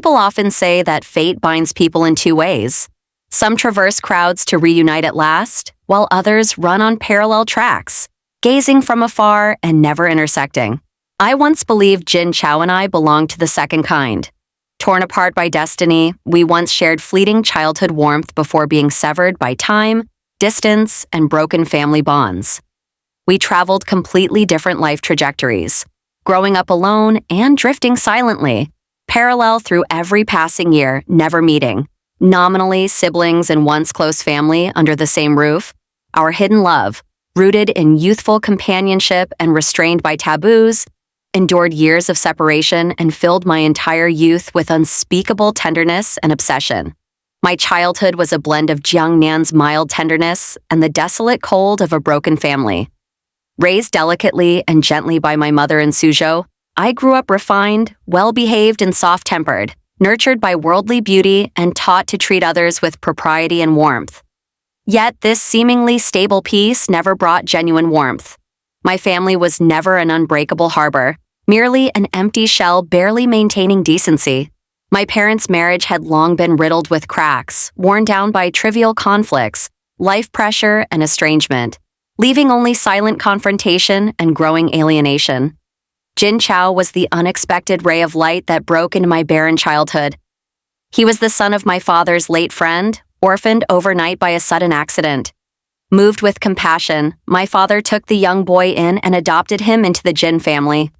People often say that fate binds people in two ways. Some traverse crowds to reunite at last, while others run on parallel tracks, gazing from afar and never intersecting. I once believed Jin Chao and I belonged to the second kind. Torn apart by destiny, we once shared fleeting childhood warmth before being severed by time, distance, and broken family bonds. We traveled completely different life trajectories, growing up alone and drifting silently, parallel through every passing year, never meeting. Nominally siblings and once close family under the same roof, our hidden love, rooted in youthful companionship and restrained by taboos, endured years of separation and filled my entire youth with unspeakable tenderness and obsession. My childhood was a blend of Jiangnan's mild tenderness and the desolate cold of a broken family. Raised delicately and gently by my mother in Suzhou, I grew up refined, well-behaved and soft-tempered, nurtured by worldly beauty and taught to treat others with propriety and warmth. Yet this seemingly stable peace never brought genuine warmth. My family was never an unbreakable harbor, merely an empty shell barely maintaining decency. My parents' marriage had long been riddled with cracks, worn down by trivial conflicts, life pressure, and estrangement, leaving only silent confrontation and growing alienation. Jin Chao was the unexpected ray of light that broke into my barren childhood. He was the son of my father's late friend, orphaned overnight by a sudden accident. Moved with compassion, my father took the young boy in and adopted him into the Jin family.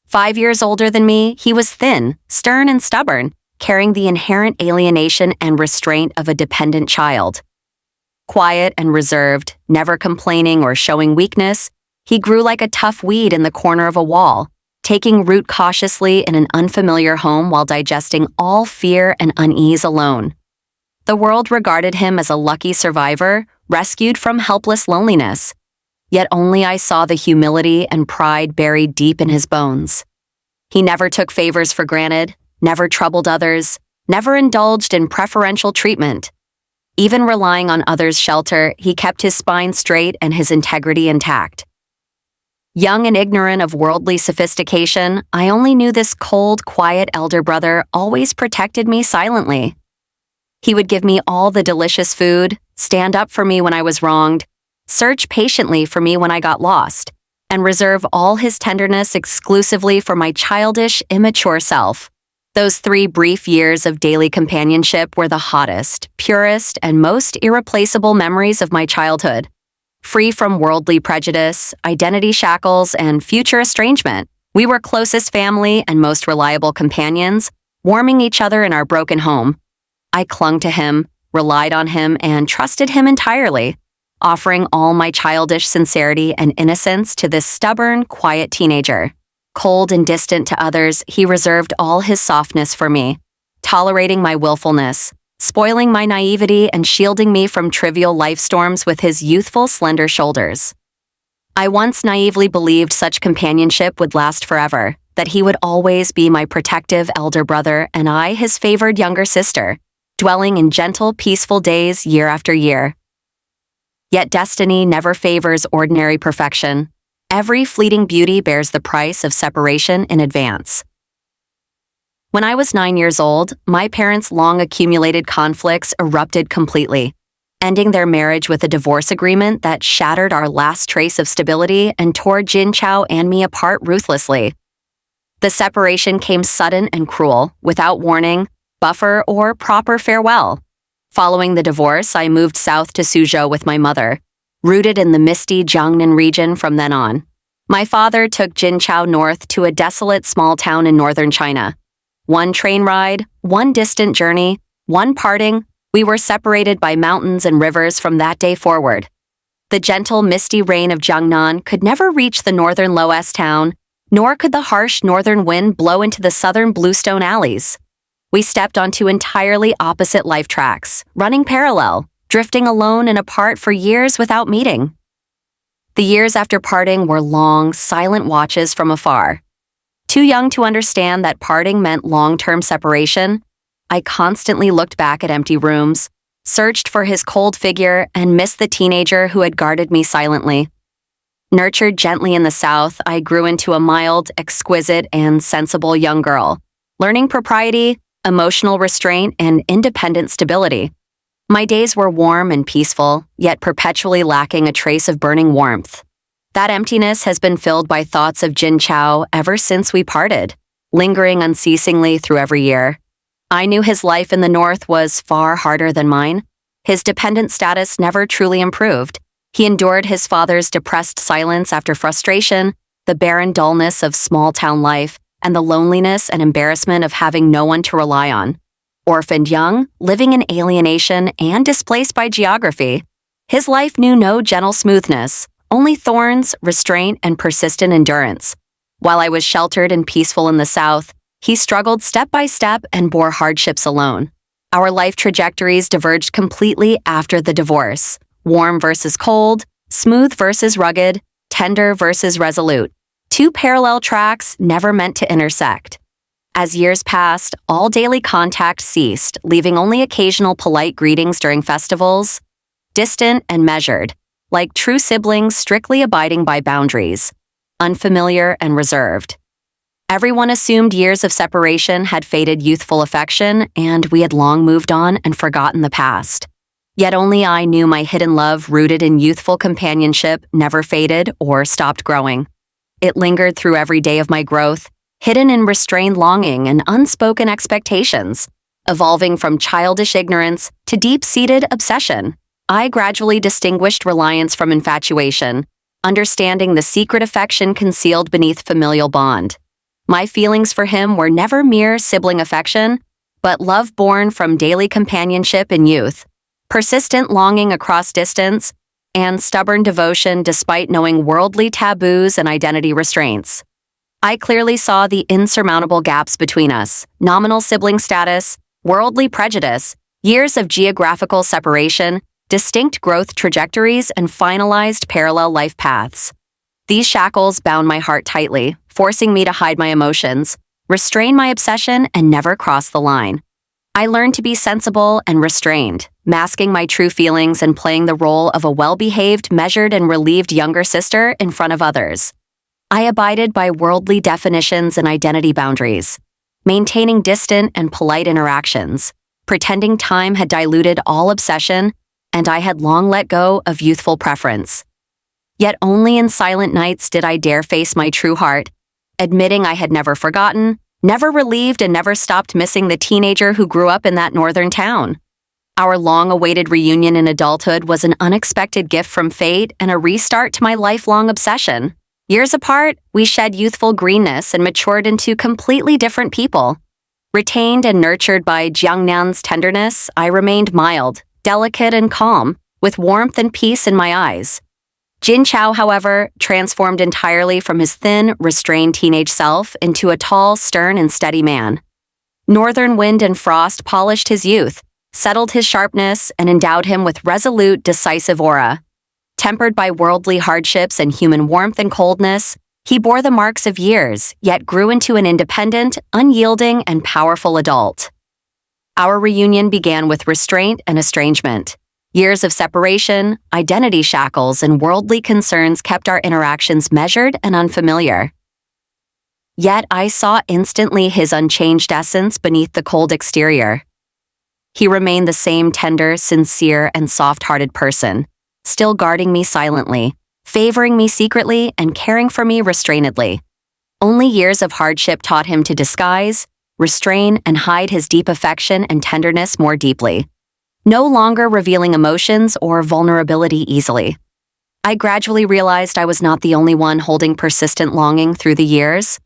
5 years older than me, he was thin, stern, and stubborn, carrying the inherent alienation and restraint of a dependent child. Quiet and reserved, never complaining or showing weakness, he grew like a tough weed in the corner of a wall, taking root cautiously in an unfamiliar home while digesting all fear and unease alone. The world regarded him as a lucky survivor, rescued from helpless loneliness. Yet only I saw the humility and pride buried deep in his bones. He never took favors for granted, never troubled others, never indulged in preferential treatment. Even relying on others' shelter, he kept his spine straight and his integrity intact. Young and ignorant of worldly sophistication, I only knew this cold, quiet elder brother always protected me silently. He would give me all the delicious food, stand up for me when I was wronged, search patiently for me when I got lost, and reserve all his tenderness exclusively for my childish, immature self. Those 3 brief years of daily companionship were the hottest, purest, and most irreplaceable memories of my childhood. Free from worldly prejudice, identity shackles, and future estrangement, we were closest family and most reliable companions, warming each other in our broken home. I clung to him, relied on him, and trusted him entirely, offering all my childish sincerity and innocence to this stubborn, quiet teenager. Cold and distant to others, he reserved all his softness for me, tolerating my willfulness, spoiling my naivety and shielding me from trivial life storms with his youthful, slender shoulders. I once naively believed such companionship would last forever, that he would always be my protective elder brother and I his favored younger sister, dwelling in gentle, peaceful days year after year. Yet destiny never favors ordinary perfection. Every fleeting beauty bears the price of separation in advance. When I was 9 years old, my parents' long-accumulated conflicts erupted completely, ending their marriage with a divorce agreement that shattered our last trace of stability and tore Jin Chao and me apart ruthlessly. The separation came sudden and cruel, without warning, buffer, or proper farewell. Following the divorce, I moved south to Suzhou with my mother, rooted in the misty Jiangnan region from then on. My father took Jin Chao north to a desolate small town in northern China. One train ride, one distant journey, one parting, we were separated by mountains and rivers from that day forward. The gentle, misty rain of Jiangnan could never reach the northern Loess town, nor could the harsh northern wind blow into the southern bluestone alleys. We stepped onto entirely opposite life tracks, running parallel, drifting alone and apart for years without meeting. The years after parting were long, silent watches from afar. Too young to understand that parting meant long-term separation, I constantly looked back at empty rooms, searched for his cold figure, and missed the teenager who had guarded me silently. Nurtured gently in the South, I grew into a mild, exquisite, and sensible young girl, learning propriety, emotional restraint, and independent stability. My days were warm and peaceful, yet perpetually lacking a trace of burning warmth. That emptiness has been filled by thoughts of Jin Chao ever since we parted, lingering unceasingly through every year. I knew his life in the north was far harder than mine. His dependent status never truly improved. He endured his father's depressed silence after frustration, the barren dullness of small-town life, and the loneliness and embarrassment of having no one to rely on. Orphaned young, living in alienation, and displaced by geography, his life knew no gentle smoothness, only thorns, restraint, and persistent endurance. While I was sheltered and peaceful in the South, he struggled step by step and bore hardships alone. Our life trajectories diverged completely after the divorce. Warm versus cold, smooth versus rugged, tender versus resolute. Two parallel tracks never meant to intersect. As years passed, all daily contact ceased, leaving only occasional polite greetings during festivals, distant and measured, like true siblings strictly abiding by boundaries, unfamiliar and reserved. Everyone assumed years of separation had faded youthful affection, and we had long moved on and forgotten the past. Yet only I knew my hidden love rooted in youthful companionship never faded or stopped growing. It lingered through every day of my growth, hidden in restrained longing and unspoken expectations, evolving from childish ignorance to deep-seated obsession. I gradually distinguished reliance from infatuation, understanding the secret affection concealed beneath familial bond. My feelings for him were never mere sibling affection, but love born from daily companionship in youth, persistent longing across distance, and stubborn devotion despite knowing worldly taboos and identity restraints. I clearly saw the insurmountable gaps between us: nominal sibling status, worldly prejudice, years of geographical separation, distinct growth trajectories, and finalized parallel life paths. These shackles bound my heart tightly, forcing me to hide my emotions, restrain my obsession, and never cross the line. I learned to be sensible and restrained, masking my true feelings and playing the role of a well-behaved, measured, and relieved younger sister in front of others. I abided by worldly definitions and identity boundaries, maintaining distant and polite interactions, pretending time had diluted all obsession, and I had long let go of youthful preference. Yet only in silent nights did I dare face my true heart, admitting I had never forgotten, never relieved, and never stopped missing the teenager who grew up in that northern town. Our long-awaited reunion in adulthood was an unexpected gift from fate and a restart to my lifelong obsession. Years apart, we shed youthful greenness and matured into completely different people. Retained and nurtured by Jiangnan's tenderness, I remained mild, delicate, and calm, with warmth and peace in my eyes. Jin Chao, however, transformed entirely from his thin, restrained teenage self into a tall, stern, and steady man. Northern wind and frost polished his youth, settled his sharpness, and endowed him with resolute, decisive aura. Tempered by worldly hardships and human warmth and coldness, he bore the marks of years, yet grew into an independent, unyielding, and powerful adult. Our reunion began with restraint and estrangement. Years of separation, identity shackles, and worldly concerns kept our interactions measured and unfamiliar. Yet I saw instantly his unchanged essence beneath the cold exterior. He remained the same tender, sincere, and soft-hearted person, still guarding me silently, favoring me secretly, and caring for me restrainedly. Only years of hardship taught him to disguise, restrain, and hide his deep affection and tenderness more deeply, no longer revealing emotions or vulnerability easily. I gradually realized I was not the only one holding persistent longing through the years.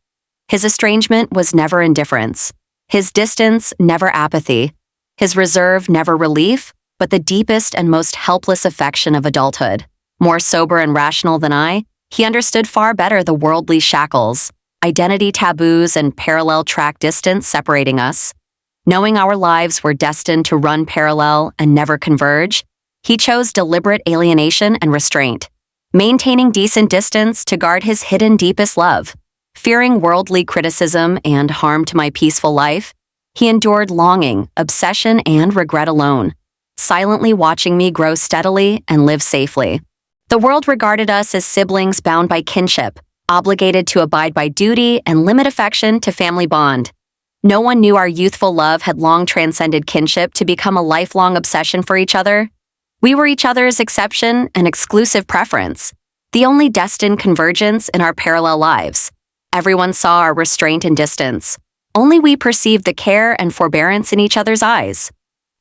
His estrangement was never indifference, his distance never apathy, his reserve never relief, but the deepest and most helpless affection of adulthood. More sober and rational than I, he understood far better the worldly shackles, identity taboos, and parallel track distance separating us. Knowing our lives were destined to run parallel and never converge, he chose deliberate alienation and restraint, maintaining decent distance to guard his hidden deepest love. Fearing worldly criticism and harm to my peaceful life, he endured longing, obsession, and regret alone, silently watching me grow steadily and live safely. The world regarded us as siblings bound by kinship, obligated to abide by duty and limit affection to family bond. No one knew our youthful love had long transcended kinship to become a lifelong obsession for each other. We were each other's exception and exclusive preference, the only destined convergence in our parallel lives. Everyone saw our restraint and distance. Only we perceived the care and forbearance in each other's eyes.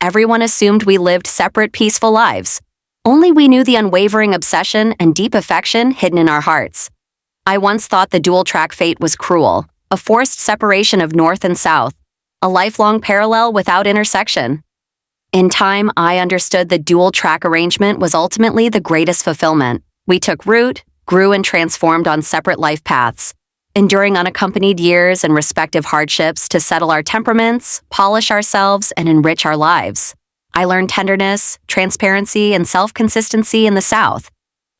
Everyone assumed we lived separate, peaceful lives. Only we knew the unwavering obsession and deep affection hidden in our hearts. I once thought the dual-track fate was cruel, a forced separation of north and south, a lifelong parallel without intersection. In time, I understood the dual-track arrangement was ultimately the greatest fulfillment. We took root, grew and transformed on separate life paths, enduring unaccompanied years and respective hardships to settle our temperaments, polish ourselves, and enrich our lives. I learned tenderness, transparency, and self-consistency in the South.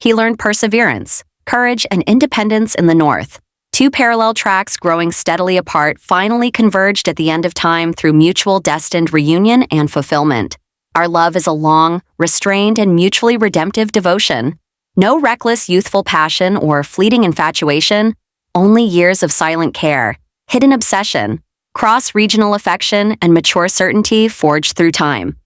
He learned perseverance, courage, and independence in the North. Two parallel tracks growing steadily apart finally converged at the end of time through mutual destined reunion and fulfillment. Our love is a long, restrained, and mutually redemptive devotion. No reckless youthful passion or fleeting infatuation, only years of silent care, hidden obsession, cross-regional affection, and mature certainty forged through time.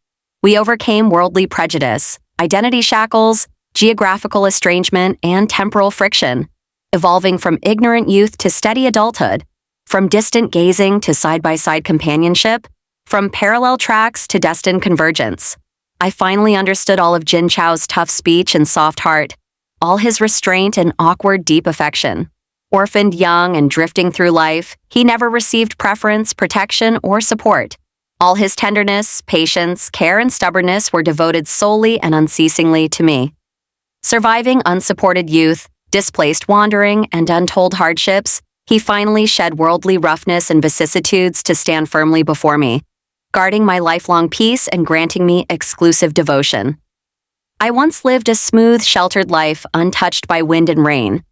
We overcame worldly prejudice, identity shackles, geographical estrangement, and temporal friction, evolving from ignorant youth to steady adulthood, from distant gazing to side-by-side companionship, from parallel tracks to destined convergence. I finally understood all of Jin Chao's tough speech and soft heart, all his restraint and awkward deep affection. Orphaned young and drifting through life, he never received preference, protection, or support. All his tenderness, patience, care, and stubbornness were devoted solely and unceasingly to me. Surviving unsupported youth, displaced wandering, and untold hardships, he finally shed worldly roughness and vicissitudes to stand firmly before me, guarding my lifelong peace and granting me exclusive devotion. I once lived a smooth, sheltered life untouched by wind and rain,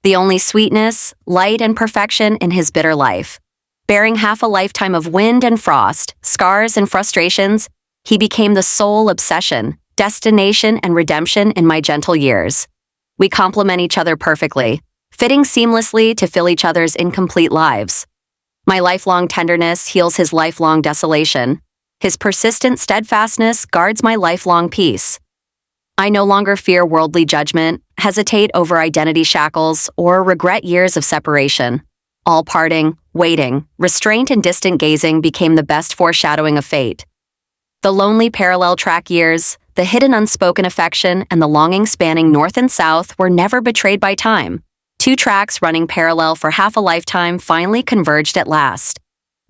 the only sweetness, light, and perfection in his bitter life. Bearing half a lifetime of wind and frost, scars and frustrations, he became the sole obsession, destination, and redemption in my gentle years. We complement each other perfectly, fitting seamlessly to fill each other's incomplete lives. My lifelong tenderness heals his lifelong desolation. His persistent steadfastness guards my lifelong peace. I no longer fear worldly judgment, hesitate over identity shackles, or regret years of separation. All parting, waiting, restraint, and distant gazing became the best foreshadowing of fate. The lonely parallel track years, the hidden unspoken affection, and the longing spanning north and south were never betrayed by time. Two tracks running parallel for half a lifetime finally converged at last.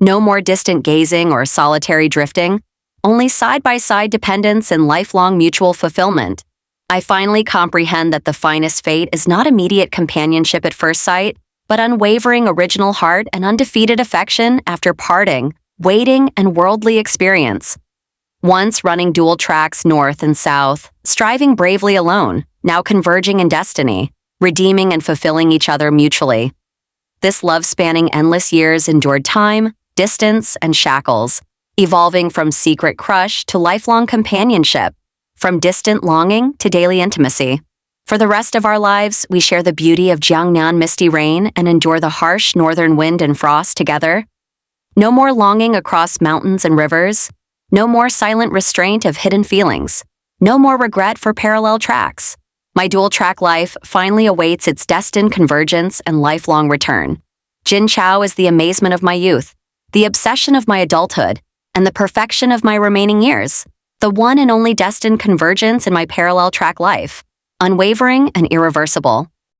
No more distant gazing or solitary drifting, only side-by-side dependence and lifelong mutual fulfillment. I finally comprehend that the finest fate is not immediate companionship at first sight, but unwavering original heart and undefeated affection after parting, waiting, and worldly experience. Once running dual tracks north and south, striving bravely alone, now converging in destiny, redeeming and fulfilling each other mutually. This love spanning endless years endured time, distance, and shackles, evolving from secret crush to lifelong companionship, from distant longing to daily intimacy. For the rest of our lives, we share the beauty of Jiangnan misty rain and endure the harsh northern wind and frost together. No more longing across mountains and rivers, no more silent restraint of hidden feelings, no more regret for parallel tracks. My dual-track life finally awaits its destined convergence and lifelong return. Jin Chao is the amazement of my youth, the obsession of my adulthood, and the perfection of my remaining years, the one and only destined convergence in my parallel track life, unwavering and irreversible.